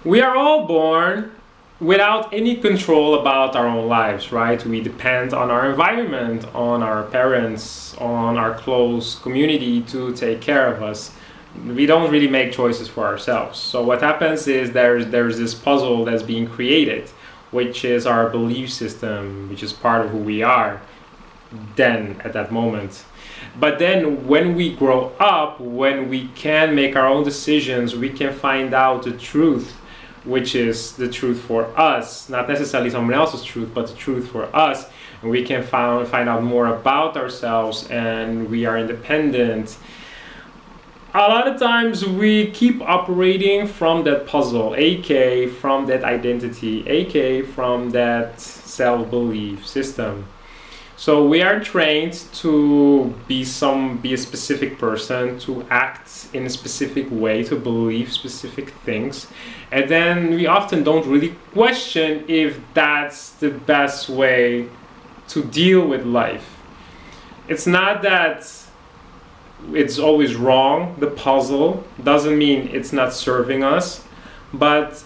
We are all born without any control about our own lives, right? We depend on our environment, on our parents, on our close community to take care of us. We don't really make choices for ourselves. So what happens is there's this puzzle that's being created, which is our belief system, which is part of who we are then at that moment. But then when we grow up, when we can make our own decisions, we can find out the truth, which is the truth for us, not necessarily someone else's truth, but the truth for us. And we can find out more about ourselves, and we are independent. A lot of times we keep operating from that puzzle, aka from that identity, aka from that self-belief system. So we are trained to be a specific person, to act in a specific way, to believe specific things. And then we often don't really question if that's the best way to deal with life. It's not that it's always wrong. The puzzle doesn't mean it's not serving us, but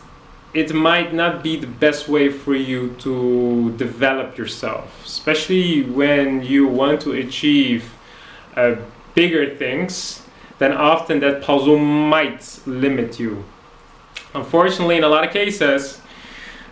it might not be the best way for you to develop yourself, especially when you want to achieve bigger things. Then often that puzzle might limit you. Unfortunately, in a lot of cases,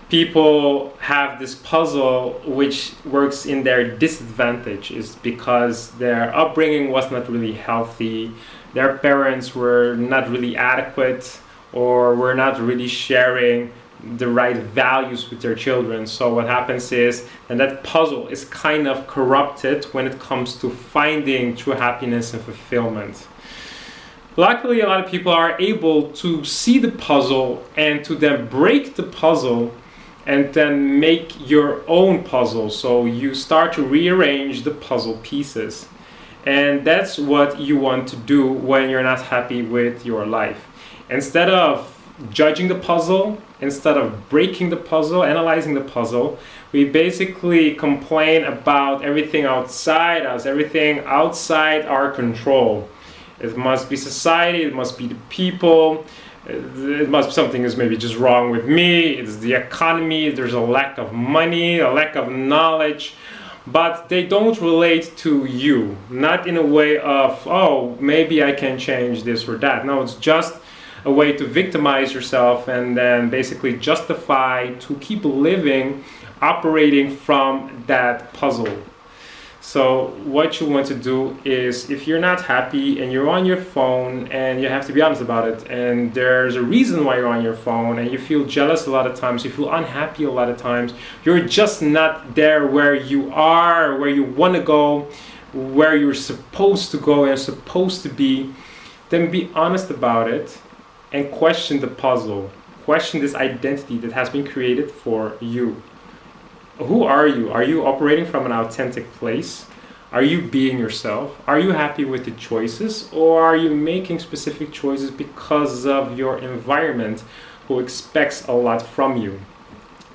people have this puzzle which works in their disadvantage, is because their upbringing was not really healthy, their parents were not really adequate, or were not really sharing the right values with their children. So what happens is that puzzle is kind of corrupted when it comes to finding true happiness and fulfillment. Luckily, a lot of people are able to see the puzzle and to then break the puzzle and then make your own puzzle. So you start to rearrange the puzzle pieces. And that's what you want to do when you're not happy with your life. Instead of judging the puzzle, instead of breaking the puzzle, analyzing the puzzle, we basically complain about everything outside us, everything outside our control. It must be society, it must be the people, it must be something is maybe just wrong with me, it's the economy, there's a lack of money, a lack of knowledge. But they don't relate to you, not in a way of, oh, maybe I can change this or that. No, it's just a way to victimize yourself and then basically justify to keep living, operating from that puzzle. So what you want to do is, if you're not happy and you're on your phone, and you have to be honest about it, and there's a reason why you're on your phone, and you feel jealous a lot of times, you feel unhappy a lot of times, you're just not there where you are, where you want to go, where you're supposed to go and supposed to be, then be honest about it and question the puzzle. Question this identity that has been created for you. Who are you? Are you operating from an authentic place? Are you being yourself? Are you happy with the choices? Or are you making specific choices because of your environment, who expects a lot from you?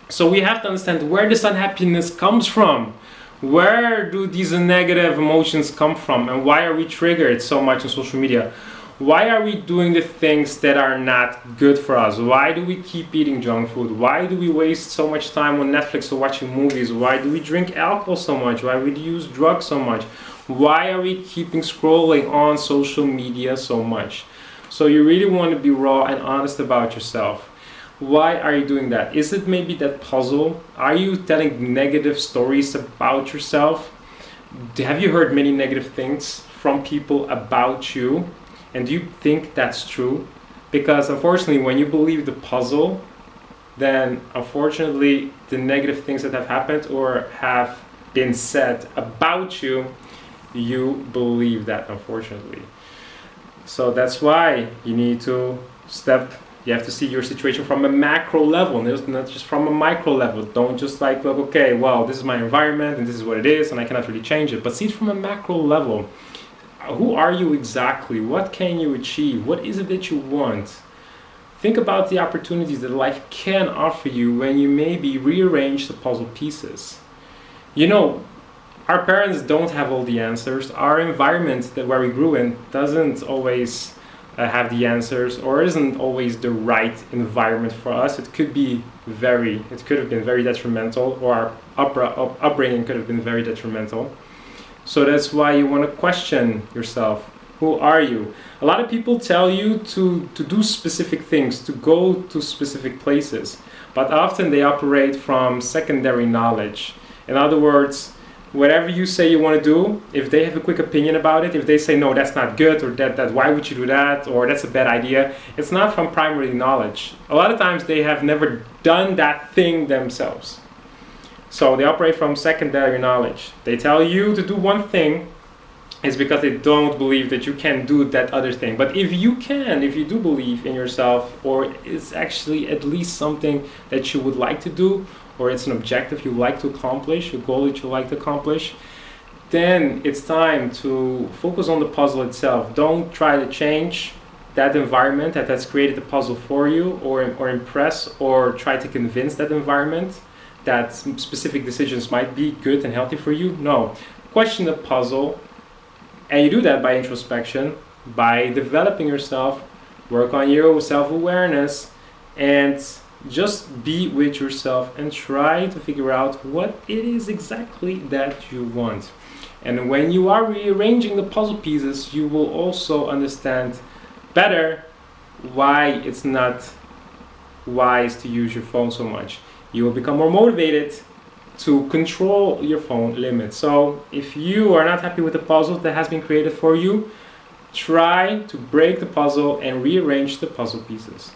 So we have to understand where this unhappiness comes from. Where do these negative emotions come from? And why are we triggered so much on social media? Why are we doing the things that are not good for us? Why do we keep eating junk food? Why do we waste so much time on Netflix or watching movies? Why do we drink alcohol so much? Why do we use drugs so much? Why are we keeping scrolling on social media so much? So you really want to be raw and honest about yourself. Why are you doing that? Is it maybe that puzzle? Are you telling negative stories about yourself? Have you heard many negative things from people about you? And do you think that's true? Because unfortunately, when you believe the puzzle, then unfortunately the negative things that have happened or have been said about you, you believe that, unfortunately. So that's why you need to you have to see your situation from a macro level, not just from a micro level. Don't just like, look, okay, well, this is my environment and this is what it is and I cannot really change it. But see it from a macro level. Who are you exactly? What can you achieve? What is it that you want? Think about the opportunities that life can offer you when you maybe rearrange the puzzle pieces. You know, our parents don't have all the answers. Our environment where we grew in doesn't always have the answers, or isn't always the right environment for us. It could have been very detrimental, or our upbringing could have been very detrimental. So that's why you want to question yourself. Who are you? A lot of people tell you to do specific things, to go to specific places, but often they operate from secondary knowledge. In other words, whatever you say you want to do, if they have a quick opinion about it, if they say, no, that's not good, or that why would you do that, or that's a bad idea, it's not from primary knowledge. A lot of times they have never done that thing themselves. So they operate from secondary knowledge. They tell you to do one thing, it's because they don't believe that you can do that other thing. But if you do believe in yourself, or it's actually at least something that you would like to do, or it's an objective you like to accomplish, a goal that you like to accomplish, then it's time to focus on the puzzle itself. Don't try to change that environment that's created the puzzle for you, or impress or try to convince that environment that specific decisions might be good and healthy for you. No, question the puzzle. And you do that by introspection, by developing yourself, work on your self-awareness, and just be with yourself and try to figure out what it is exactly that you want. And when you are rearranging the puzzle pieces, you will also understand better why it's not wise to use your phone so much. You will become more motivated to control your phone limits. So if you are not happy with the puzzle that has been created for you, try to break the puzzle and rearrange the puzzle pieces.